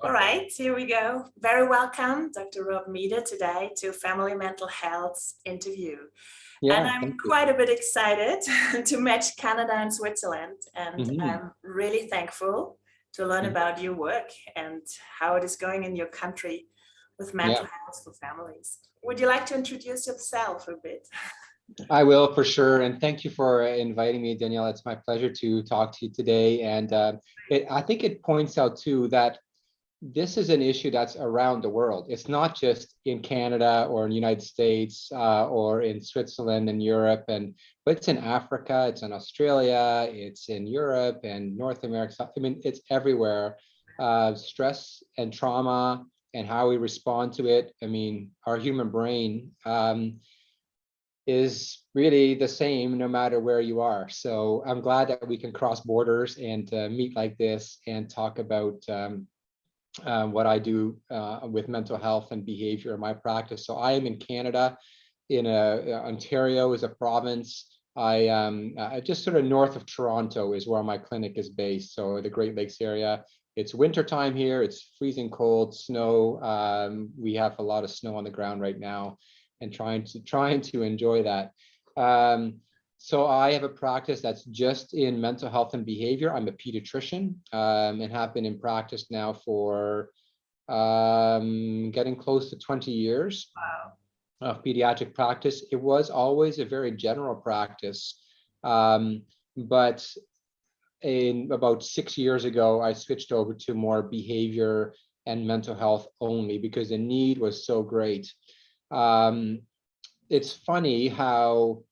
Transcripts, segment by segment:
All right, here we go. Very welcome, Dr. Rob Meeder, today to Family Mental Health's interview. And Yeah, I'm thank you. quite a bit excited to match Canada and Switzerland. And Hmm. I'm really thankful to learn about your work and how it is going in your country with mental Yeah, health for families. Would you like to introduce yourself a bit? I will for sure. And thank you for inviting me, Danielle. It's my pleasure to talk to you today. And I think it points out too that this is an issue that's around the world. It's not just in Canada or in the United States or in Switzerland and Europe, but it's in Africa, it's in Australia, it's in Europe and North America. I mean, it's everywhere. Stress and trauma and how we respond to it. I mean, our human brain is really the same no matter where you are. So I'm glad that we can cross borders and meet like this and talk about what I do with mental health and behavior in my practice. So I am in Canada, in Ontario is a province. I just sort of north of Toronto is where my clinic is based. So the Great Lakes area. It's winter time here. It's freezing cold, snow. We have a lot of snow on the ground right now, and trying to enjoy that. So I have a practice that's just in mental health and behavior. I'm a pediatrician and have been in practice now for getting close to 20 years Wow. of pediatric practice. It was always a very general practice, but in about 6 years ago, I switched over to more behavior and mental health only because the need was so great. Um, it's funny how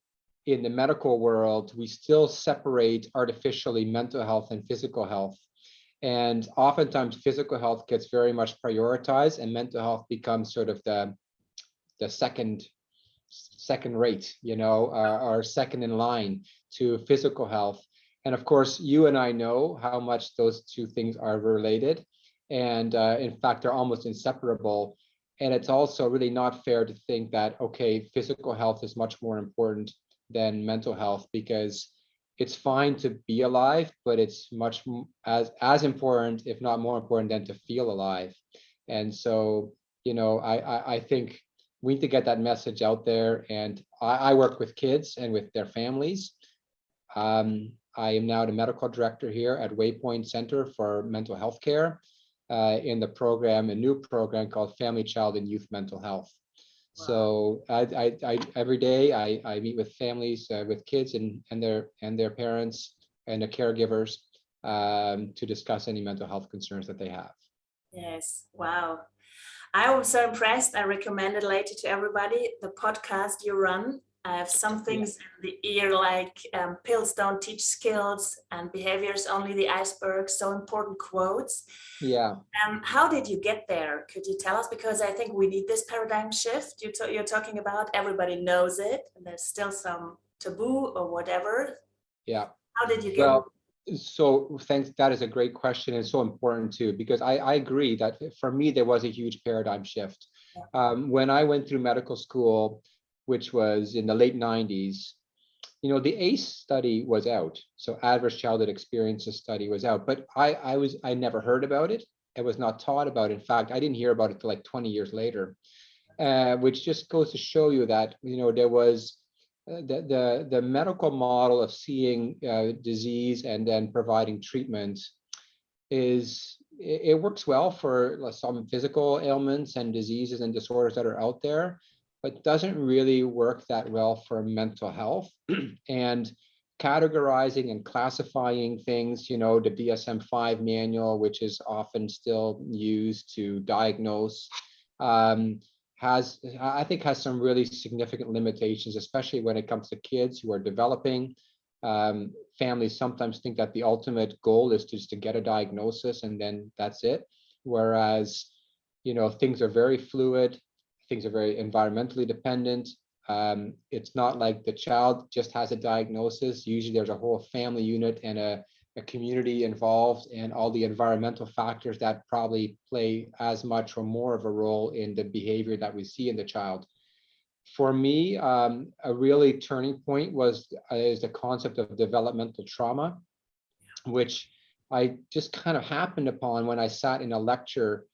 in the medical world, we still separate artificially mental health and physical health. And oftentimes physical health gets very much prioritized and mental health becomes sort of the second rate, or second in line to physical health. And of course, you and I know how much those two things are related. And in fact, they're almost inseparable. And it's also really not fair to think that, okay, physical health is much more important than mental health because it's fine to be alive, but it's much as important, if not more important, than to feel alive. And so, I think we need to get that message out there. And I work with kids and with their families. I am now the medical director here at Waypoint Center for Mental Health Care in the program, a new program called Family, Child, and Youth Mental Health. Wow. So I every day I meet with families with kids and their parents and the caregivers to discuss any mental health concerns that they have. Yes. Wow. I was so impressed. I recommend it later to everybody. The podcast you run. I have some Yeah. things in the ear like pills don't teach skills and behavior is only the iceberg. So important quotes. Yeah. How did you get there? Could you tell us? Because I think we need this paradigm shift you're talking about. Everybody knows it, and there's still some taboo or whatever. Yeah. How did you get? Well, so thanks. That is a great question and so important too, because I agree that for me, there was a huge paradigm shift. When I went through medical school, which was in the late 90s, the ACE study was out. So adverse childhood experiences study was out, but I never heard about it. I was not taught about it. In fact, I didn't hear about it till like 20 years later, which just goes to show you that, there was the medical model of seeing disease and then providing treatment it works well for some physical ailments and diseases and disorders that are out there, but doesn't really work that well for mental health. And categorizing and classifying things, the DSM-5 manual, which is often still used to diagnose, I think has some really significant limitations, especially when it comes to kids who are developing. Families sometimes think that the ultimate goal is just to get a diagnosis and then that's it. Whereas, things are very fluid, things are very environmentally dependent. It's not like the child just has a diagnosis. Usually there's a whole family unit and a community involved and all the environmental factors that probably play as much or more of a role in the behavior that we see in the child. For me, a really turning point is the concept of developmental trauma, which I just kind of happened upon when I sat in a lecture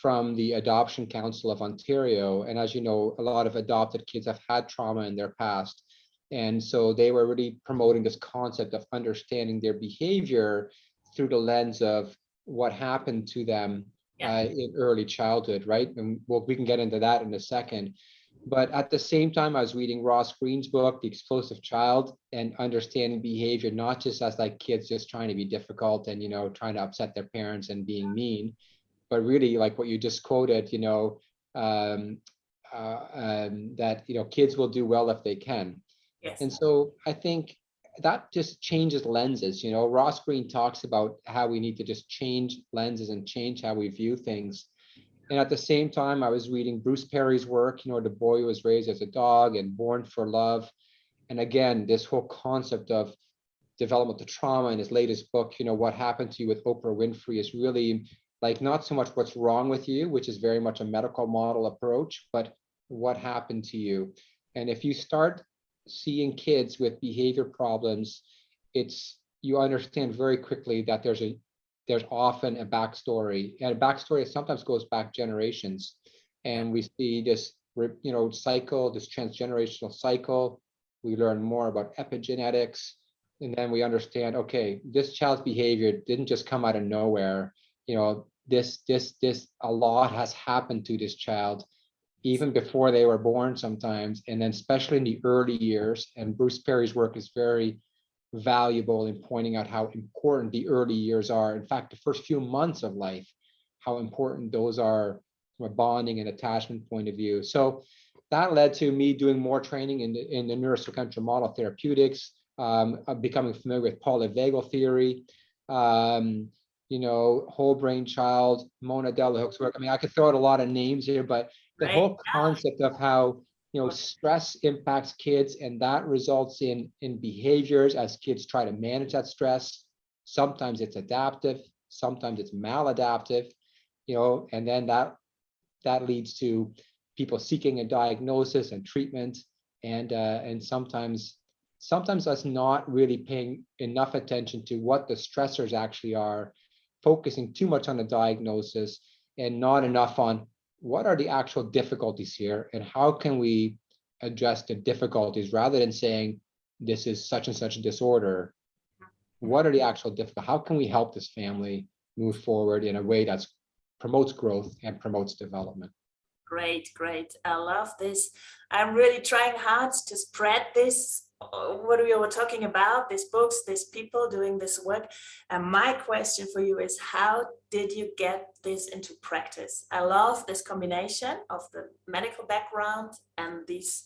from the Adoption Council of Ontario. And as you know, a lot of adopted kids have had trauma in their past. And so they were really promoting this concept of understanding their behavior through the lens of what happened to them Yeah. in early childhood, right? And we can get into that in a second. But at the same time, I was reading Ross Greene's book, The Explosive Child, and understanding behavior, not just as like kids just trying to be difficult and, trying to upset their parents and being mean, but really like what you just quoted, um, that, kids will do well if they can. Yes. And so I think that just changes lenses. Ross Greene talks about how we need to just change lenses and change how we view things. And at the same time, I was reading Bruce Perry's work, The Boy Who Was Raised as a Dog and Born for Love. And again, this whole concept of developmental trauma in his latest book, What Happened to You with Oprah Winfrey, is really like not so much what's wrong with you, which is very much a medical model approach, but what happened to you. And if you start seeing kids with behavior problems, you understand very quickly that there's often a backstory, and a backstory sometimes goes back generations. And we see this, cycle, this transgenerational cycle. We learn more about epigenetics, and then we understand, okay, this child's behavior didn't just come out of nowhere. A lot has happened to this child even before they were born sometimes, and then especially in the early years. And Bruce Perry's work is very valuable in pointing out how important the early years are. In fact, the first few months of life, how important those are from a bonding and attachment point of view. So that led to me doing more training in the neurosequential model therapeutics, becoming familiar with polyvagal theory, whole brain child, Mona Delahook's work. I mean, I could throw out a lot of names here, but the Right. whole concept of how stress impacts kids, and that results in behaviors as kids try to manage that stress. Sometimes it's adaptive, sometimes it's maladaptive, and then that leads to people seeking a diagnosis and treatment, and sometimes us not really paying enough attention to what the stressors actually are, focusing too much on the diagnosis and not enough on what are the actual difficulties here and how can we address the difficulties, rather than saying this is such and such a disorder. What are the actual difficulties? How can we help this family move forward in a way that promotes growth and promotes development? Great, great. I love this. I'm really trying hard to spread this, what we were talking about, these books, these people doing this work. And my question for you is, how did you get this into practice? I love this combination of the medical background and these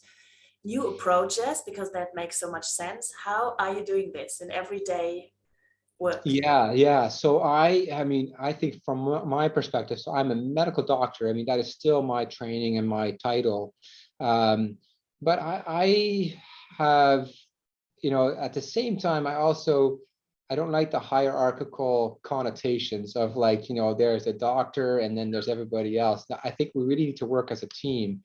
new approaches, because that makes so much sense. How are you doing this in everyday work? Yeah. So I think from my perspective, so I'm a medical doctor. I mean, that is still my training and my title. But I have, at the same time, I don't like the hierarchical connotations of like, there's a doctor and then there's everybody else. I think we really need to work as a team.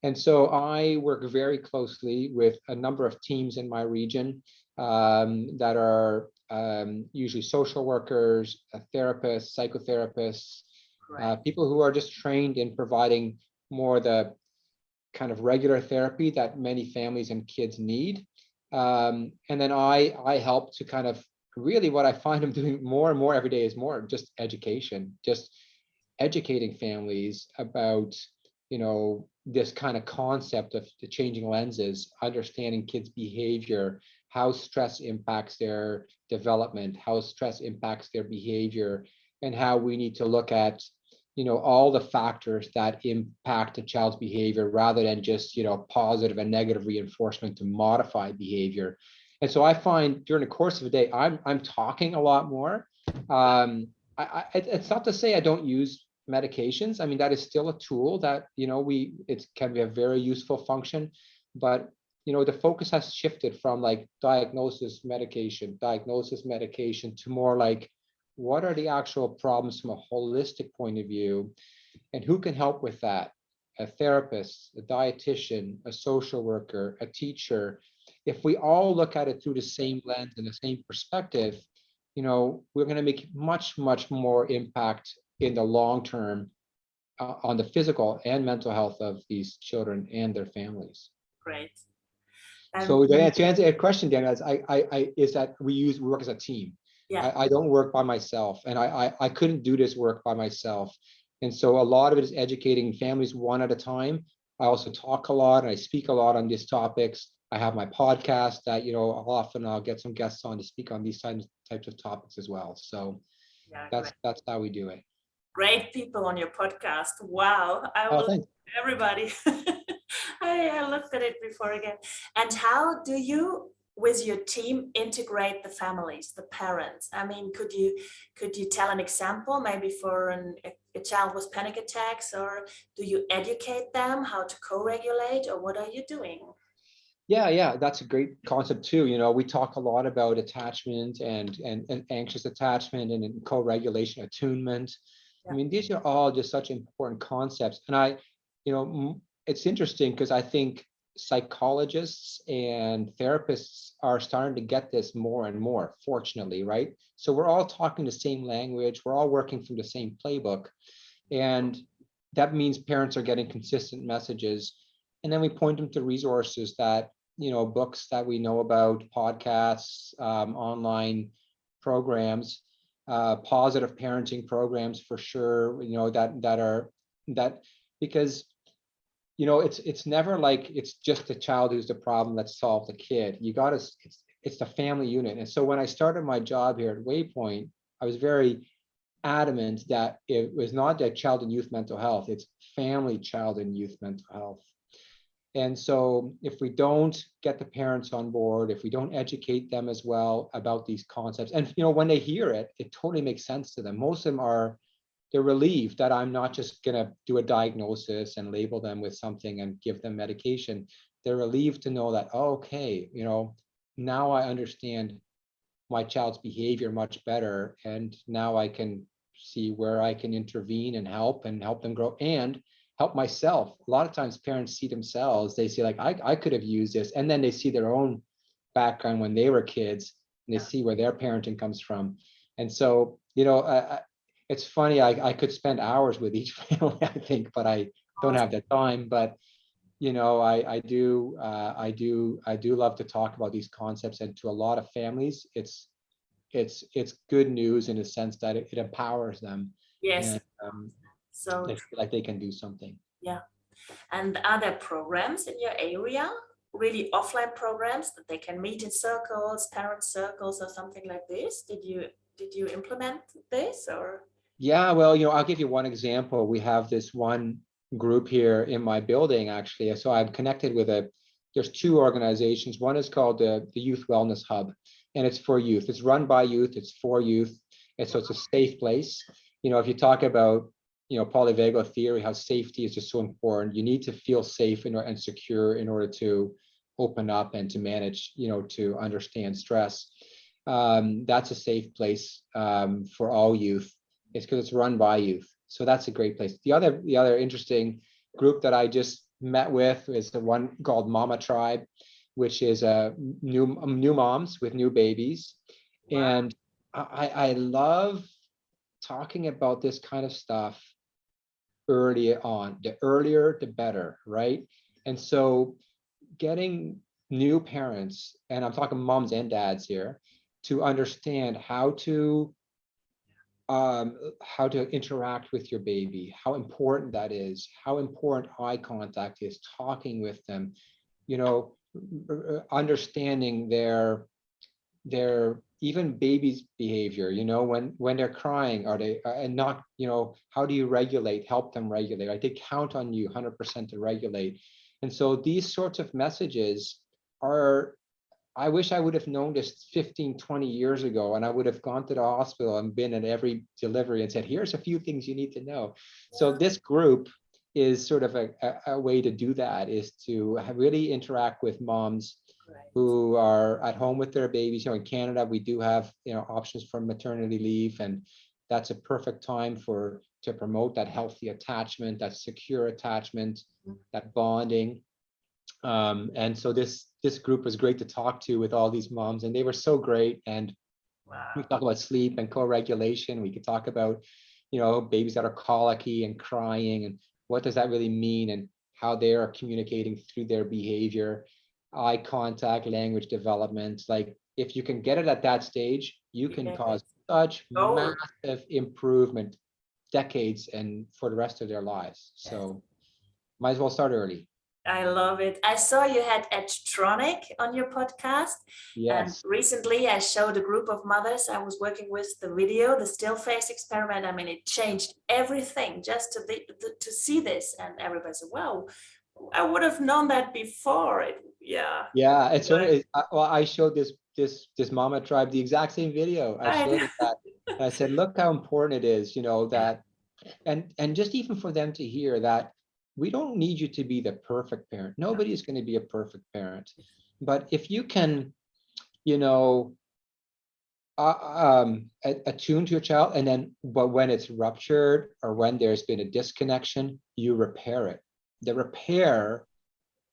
And so I work very closely with a number of teams in my region, that are usually social workers, therapists, psychotherapists, Right. people who are just trained in providing more the kind of regular therapy that many families and kids need. And then I help to kind of, really what I find I'm doing more and more every day is more just education, just educating families about, this kind of concept of the changing lenses, understanding kids' behavior, how stress impacts their development, how stress impacts their behavior, and how we need to look at, all the factors that impact a child's behavior, rather than just, positive and negative reinforcement to modify behavior. And so I find during the course of a day, I'm talking a lot more. It's not to say I don't use medications. I mean, that is still a tool that, it can be a very useful function, but the focus has shifted from like diagnosis medication to more like, what are the actual problems from a holistic point of view, and who can help with that? A therapist, a dietitian, a social worker, a teacher. If we all look at it through the same lens and the same perspective, we're going to make much, much more impact in the long term on the physical and mental health of these children and their families. Great. So to answer your question, Dan, is that we work as a team. Yeah, I don't work by myself, and I couldn't do this work by myself. And so a lot of it is educating families one at a time. I also talk a lot and I speak a lot on these topics. I have my podcast that, often I'll get some guests on to speak on these types of topics as well. So yeah, great. that's how we do it. Great people on your podcast. Wow. I Oh, will, thanks. everybody. I looked at it before again. And how do you, with your team, integrate the families, the parents? I mean, could you tell an example, maybe for a child with panic attacks, or do you educate them how to co-regulate, or what are you doing? Yeah, that's a great concept too. We talk a lot about attachment and anxious attachment and co-regulation, attunement. I Yeah. mean, these are all just such important concepts. And it's interesting because I think psychologists and therapists are starting to get this more and more, fortunately, right? So we're all talking the same language, we're all working from the same playbook. And that means parents are getting consistent messages. And then we point them to resources that, books that we know about, podcasts, online programs, positive parenting programs for sure, that because it's never like it's just the child who's the problem. Let's solve the kid. It's the family unit. And so when I started my job here at Waypoint, I was very adamant that it was not that child and youth mental health, it's family, child and youth mental health. And so if we don't get the parents on board, if we don't educate them as well about these concepts, and when they hear it, it totally makes sense to them. Most of them they're relieved that I'm not just gonna do a diagnosis and label them with something and give them medication. They're relieved to know that, oh, okay, now I understand my child's behavior much better, and now I can see where I can intervene and help them grow and help myself. A lot of times parents see themselves, they see like, I could have used this, and then they see their own background when they were kids, and they see where their parenting comes from. And so it's funny, I could spend hours with each family, I think, but I don't have the time. But I do love to talk about these concepts, and to a lot of families, it's good news in a sense that it empowers them, Yes. and So they feel like they can do something. yeah. And are there programs in your area, really offline programs that they can meet in circles, parent circles, or something like this? Did you implement this, or? Yeah, well, I'll give you one example. We have this one group here in my building, actually. So I'm connected with there's two organizations. One is called the Youth Wellness Hub, and it's for youth. It's run by youth, it's for youth. And so it's a safe place. If you talk about, polyvagal theory, how safety is just so important. You need to feel safe and secure in order to open up and to manage, to understand stress. That's a safe place for all youth. It's because it's run by youth. So that's a great place. The other interesting group that I just met with is the one called Mama Tribe, which is new moms with new babies. Wow. And I love talking about this kind of stuff early on. The earlier, the better, right? And so getting new parents, and I'm talking moms and dads here, to understand how to interact with your baby, how important that is, how important eye contact is, talking with them, understanding their even baby's behavior, when they're crying, are they and not, how do you help them regulate? I did count on you 100% to regulate. And so these sorts of messages are, I wish I would have known this 15, 20 years ago, and I would have gone to the hospital and been at every delivery and said, here's a few things you need to know. So this group is sort of a way to do that, is to really interact with moms who are at home with their babies. In Canada, we do have, options for maternity leave, and that's a perfect time to promote that healthy attachment, that secure attachment, that bonding. And so this group was great to talk to, with all these moms, and they were so great. And We Wow. talk about sleep and co-regulation. We could talk about, babies that are colicky and crying, and what does that really mean, and how they are communicating through their behavior, eye contact, language development. Like if you can get it at that stage, you can cause Yes. such Gold. massive improvement, decades and for the rest of their lives. Yes. So might as well start early. I love it. I saw you had Edgetronic on your podcast, and Yes. recently I showed a group of mothers I was working with the video, the still face experiment. I mean, it changed everything just to see this, and everybody said, "Wow, I would have known that before." Yeah, Yeah, it's right. funny. Well, I showed this mama tribe the exact same video. I I showed know. it that, and I said, look how important it is, Yeah, that, and just even for them to hear that we don't need you to be the perfect parent. no, Nobody is going to be a perfect parent, but if you can, you know, attune to your child, and then, but when it's ruptured or when there's been a disconnection, you repair it. The repair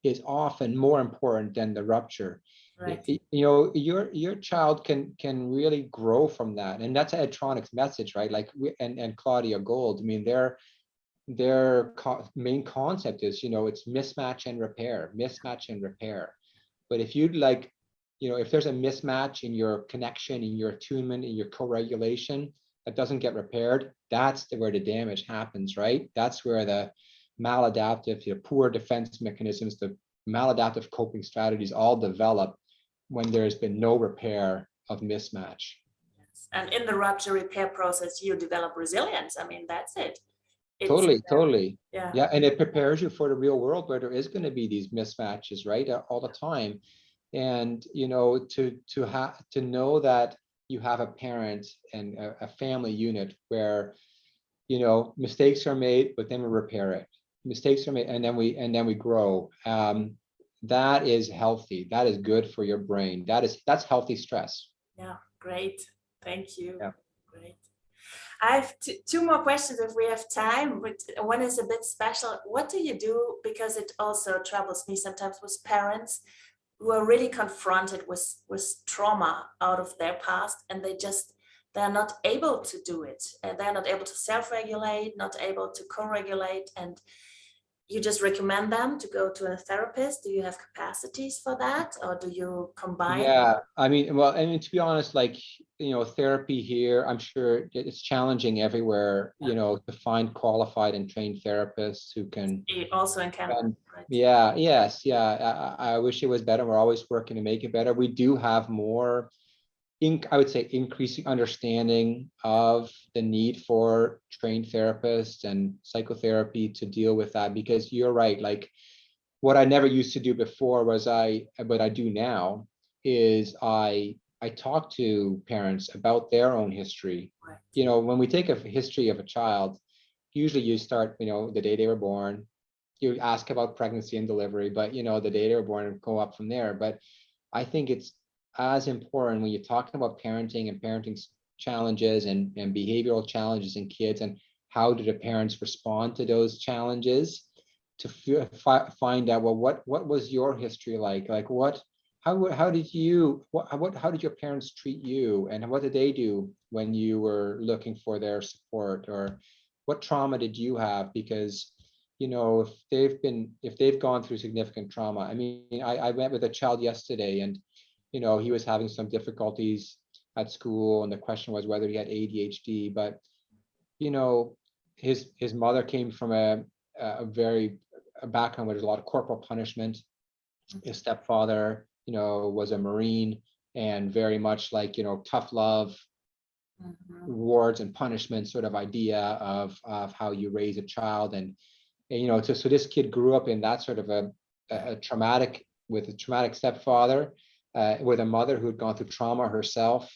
is often more important than the rupture. right. Your child can really grow from that, and that's Edtronic's message, right? Like and Claudia Gold, I mean, main concept is, it's mismatch and repair, mismatch and repair. But if you'd like, if there's a mismatch in your connection, in your attunement, in your co-regulation that doesn't get repaired, that's where the damage happens, right? That's where the maladaptive, poor defense mechanisms, the maladaptive coping strategies all develop when there's been no repair of mismatch. Yes. And in the rupture repair process, you develop resilience. I mean, that's it. It's Totally, totally. yeah, Yeah, and it prepares you for the real world where there is going to be these mismatches, right? All the time. And to know that you have a parent and a family unit where, mistakes are made, but then we repair it. Mistakes are made, and then we grow. That is healthy. That is good for your brain. That's healthy stress. yeah, great. Thank you. Yeah. Great. I have two more questions if we have time, but one is a bit special. What do you do? Because it also troubles me sometimes with parents who are really confronted with trauma out of their past, and they're not able to do it. And they're not able to self-regulate, not able to co-regulate, and you just recommend them to go to a therapist. Do you have capacities for that, or do you combine? Yeah, I mean, well, I mean, to be honest, like, therapy here, I'm sure it's challenging everywhere, to find qualified and trained therapists who can. Also in Canada, And right? yeah, yes, yeah. I wish it was better. We're always working to make it better. We do have more, I would say, increasing understanding of the need for trained therapists and psychotherapy to deal with that, because you're right. Like, what I never used to do before but I do now, is I talk to parents about their own history. Right. When we take a history of a child, usually you start, the day they were born, you ask about pregnancy and delivery, but the day they were born and go up from there. But I think it's as important when you're talking about parenting and parenting challenges and behavioral challenges in kids, and how do the parents respond to those challenges, to find out, well, what was your history like how did you how did your parents treat you, and what did they do when you were looking for their support, or what trauma did you have? Because if they've gone through significant trauma. I mean, I met with a child yesterday, and he was having some difficulties at school, and the question was whether he had ADHD. But you know his mother came from a very a background where there's a lot of corporal punishment. His stepfather was a Marine, and very much like tough love, Mhm. rewards and punishment sort of idea of how you raise a child. And so this kid grew up in that sort of a traumatic, with a traumatic stepfather, with a mother who had gone through trauma herself.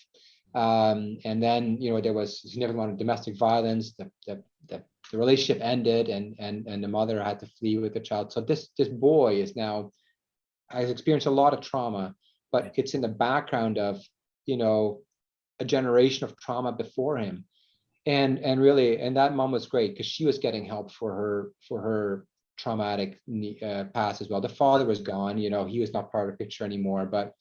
And then there was a significant amount of domestic violence. The relationship ended, and the mother had to flee with the child. So this boy is now has experienced a lot of trauma, but it's in the background of you know a generation of trauma before him. And really, and that mom was great because she was getting help for her traumatic past as well. The father was gone, he was not part of the picture anymore, but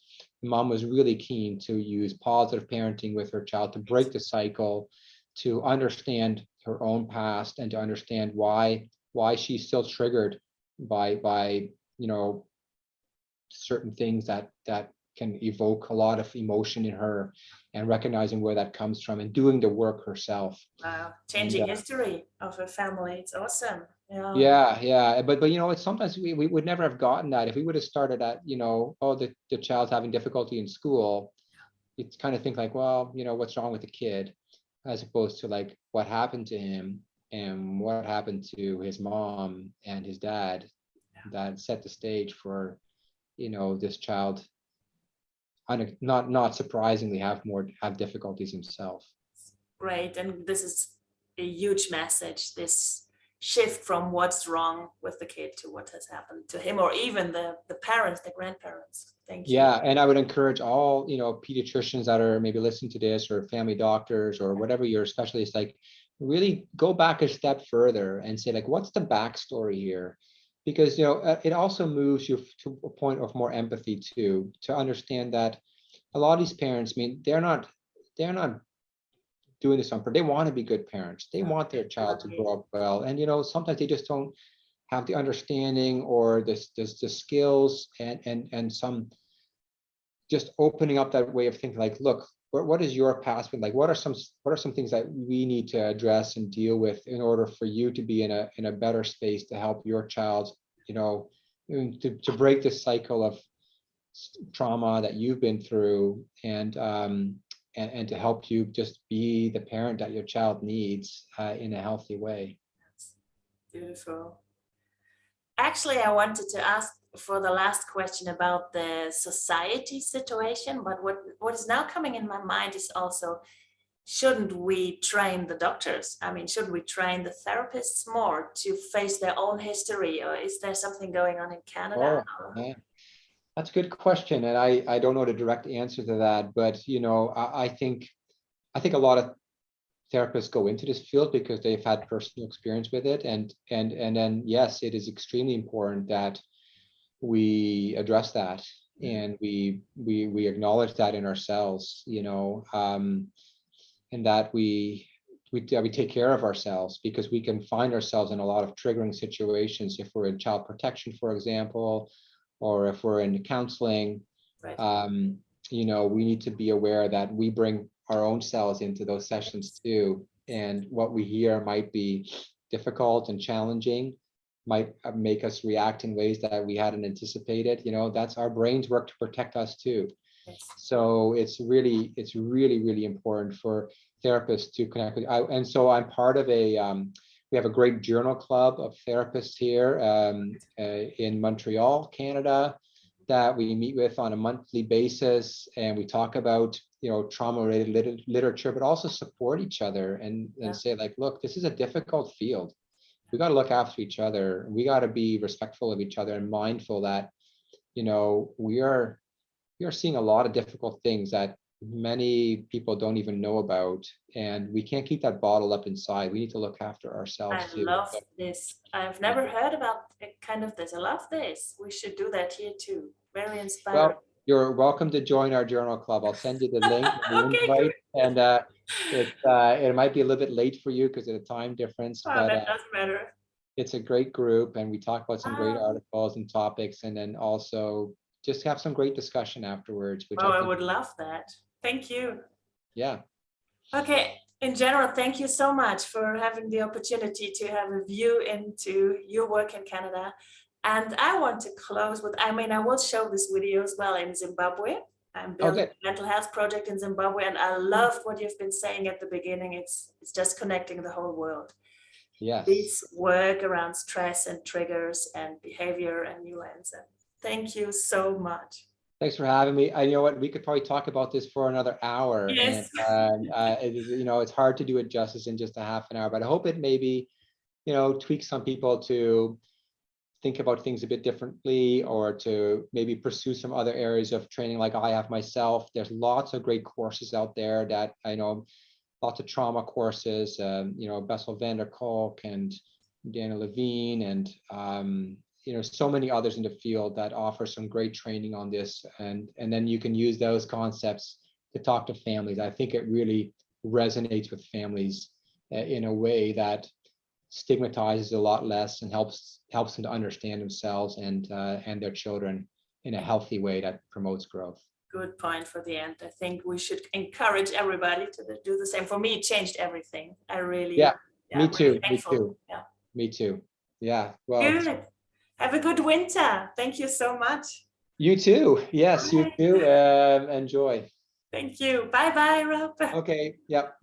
mom was really keen to use positive parenting with her child to break the cycle, to understand her own past and to understand why she's still triggered by certain things that can evoke a lot of emotion in her, and recognizing where that comes from and doing the work herself. Wow, And changing history of a family. It's awesome. Yeah. yeah, but it's sometimes we would never have gotten that if we would have started at, oh, the child's having difficulty in school. You kind of think like, well, what's wrong with the kid, as opposed to like what happened to him and what happened to his mom and his dad that set the stage for, this child not surprisingly have difficulties himself. Great. And this is a huge message, this shift from what's wrong with the kid to what has happened to him, or even the parents, the grandparents. Thank you. Yeah, and I would encourage all, pediatricians that are maybe listening to this, or family doctors, or whatever your specialist, like really go back a step further and say like, what's the backstory here? Because it also moves you to a point of more empathy too, to understand that a lot of these parents, I mean, they're not doing this on purpose. They want to be good parents. They want their child to grow up well, and sometimes they just don't have the understanding or the skills and some just opening up that way of thinking like, look, what is your past been like? What are some things that we need to address and deal with in order for you to be in a better space to help your child, to break this cycle of trauma that you've been through, and to help you just be the parent that your child needs in a healthy way. Beautiful. Actually, I wanted to ask for the last question about the society situation, but what is now coming in my mind is also, shouldn't we train the doctors? I mean, should we train the therapists more to face their own history, or is there something going on in Canada? Oh, yeah. That's a good question, and I don't know the direct answer to that, but I think a lot of therapists go into this field because they've had personal experience with it, and then yes, it is extremely important that we address that, and we acknowledge that in ourselves, and that we take care of ourselves, because we can find ourselves in a lot of triggering situations if we're in child protection, for example, or if we're in counseling. Right. We need to be aware that we bring our own selves into those sessions too, and what we hear might be difficult and challenging, might make us react in ways that we hadn't anticipated. That's our brains work to protect us too. Yes. So it's really important for therapists to connect with. And so I'm part of we have a great journal club of therapists here in Montreal, Canada, that we meet with on a monthly basis, and we talk about trauma-related literature, but also support each other and say like, look, this is a difficult field. We got to look after each other. We got to be respectful of each other and mindful that we are seeing a lot of difficult things that many people don't even know about, and we can't keep that bottled up inside. We need to look after ourselves I too. love this. I've never heard about kind of this. I love this. We should do that here too. Very inspiring. Well, you're welcome to join our journal club. I'll send you the link and the Okay, invite, good. and it might be a little bit late for you because of the time difference, Oh, but that doesn't matter. it's a great group, and we talk about some great Um, articles and topics, and then also just have some great discussion afterwards, which oh, I I think, would love that. Thank you. yeah. Okay, in general, thank you so much for having the opportunity to have a view into your work in Canada. And I want to close with, I mean, I will show this video as well in Zimbabwe. I'm Oh, building good. a mental health project in Zimbabwe, and I love what you've been saying at the beginning. It's just connecting the whole world. Yes. This work around stress and triggers and behavior and nuance. And thank you so much. Thanks for having me. I know what, we could probably talk about this for another hour, and Yes. it is, it's hard to do it justice in just a half an hour, but I hope it maybe, tweak some people to think about things a bit differently, or to maybe pursue some other areas of training like I have myself. There's lots of great courses out there that I know, lots of trauma courses, Bessel van der Kolk and Daniel Levine, and so many others in the field that offer some great training on this, and then you can use those concepts to talk to families. I think it really resonates with families in a way that stigmatizes a lot less and helps them to understand themselves and their children in a healthy way that promotes growth. Good point for the end. I think we should encourage everybody to do the same. For me, it changed everything. I really, Yeah, me I'm really too. Me thankful. too. Yeah. Me too. Yeah. Well, Good. Have a good winter. Thank you so much. you too. Yes, you Bye. too. Enjoy. Thank you. Bye bye, Rob. Okay. Yep.